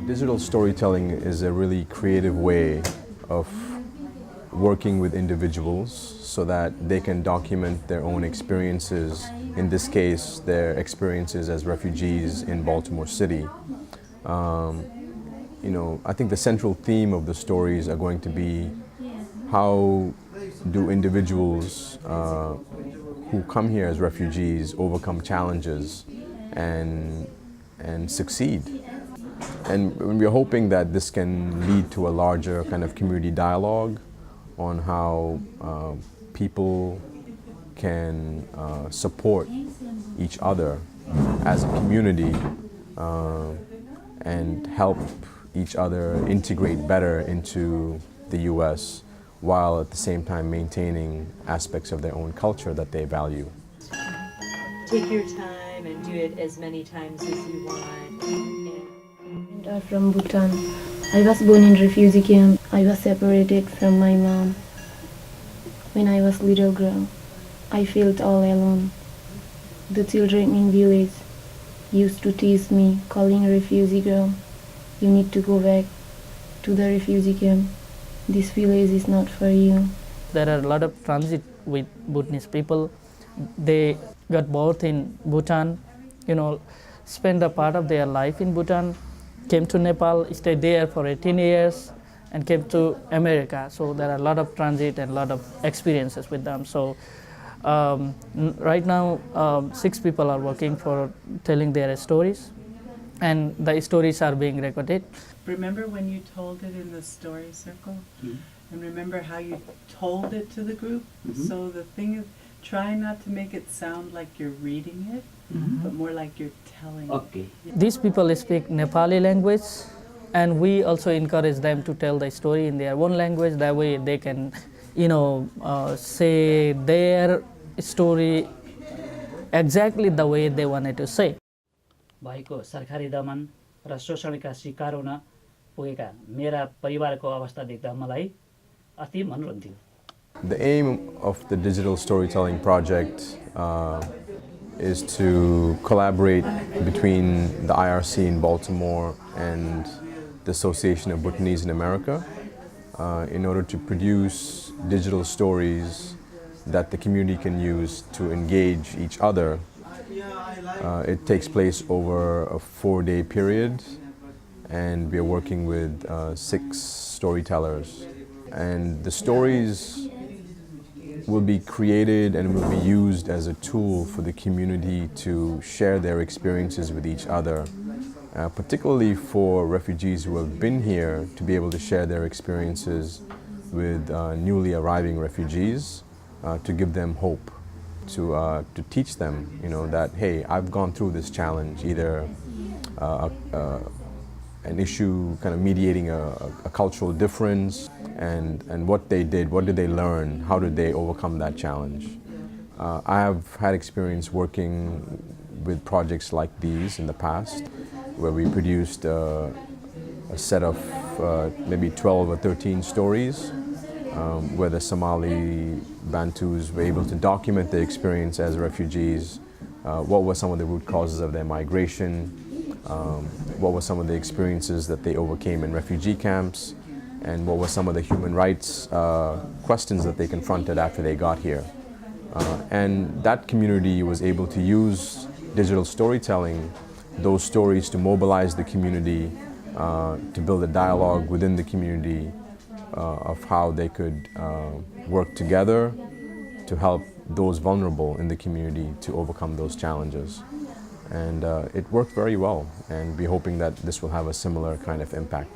Digital storytelling is a really creative way of working with individuals so that they can document their own experiences, in this case, their experiences as refugees in Baltimore City. I think the central theme of the stories are going to be how do individuals who come here as refugees overcome challenges and succeed. And we're hoping that this can lead to a larger kind of community dialogue on how people can support each other as a community and help each other integrate better into the U.S. while at the same time maintaining aspects of their own culture that they value. Take your time and do it as many times as you want. I'm from Bhutan. I was born in refugee camp. I was separated from my mom. When I was little girl, I felt all alone. The children in village used to tease me, calling refugee girl, you need to go back to the refugee camp. This village is not for you. There are a lot of transit with Bhutanese people. They got birth in Bhutan, spend a part of their life in Bhutan, came to Nepal, stayed there for 18 years, and came to America. So there are a lot of transit and a lot of experiences with them. So right now, 6 people are working for telling their stories, and the stories are being recorded. Remember when you told it in the story circle? Mm-hmm. And remember how you told it to the group? Mm-hmm. So the thing is, try not to make it sound like you're reading it, mm-hmm. but more like you're telling it. These people speak Nepali language, and we also encourage them to tell the story in their own language. That way they can, say their story exactly the way they wanted to say. भएको सरकारी दमन र शोषणका शिकार हुन पुगेका मेरा परिवारको अवस्था देख्दा मलाई अति मन रुन्थ्यो. The aim of the Digital Storytelling Project is to collaborate between the IRC in Baltimore and the Association of Bhutanese in America in order to produce digital stories that the community can use to engage each other. It takes place over a 4-day period, and we are working with 6 storytellers. And the stories will be created and will be used as a tool for the community to share their experiences with each other, particularly for refugees who have been here to be able to share their experiences with newly arriving refugees to give them hope. To teach them, that, hey, I've gone through this challenge, either an issue kind of mediating a cultural difference, and what they did, what did they learn, how did they overcome that challenge. I have had experience working with projects like these in the past, where we produced a set of maybe 12 or 13 stories, where the Somali Bantus were able to document their experience as refugees, what were some of the root causes of their migration, what were some of the experiences that they overcame in refugee camps, and what were some of the human rights questions that they confronted after they got here. And that community was able to use digital storytelling, those stories, to mobilize the community, to build a dialogue within the community of how they could work together to help those vulnerable in the community to overcome those challenges. And it worked very well, and we're hoping that this will have a similar kind of impact.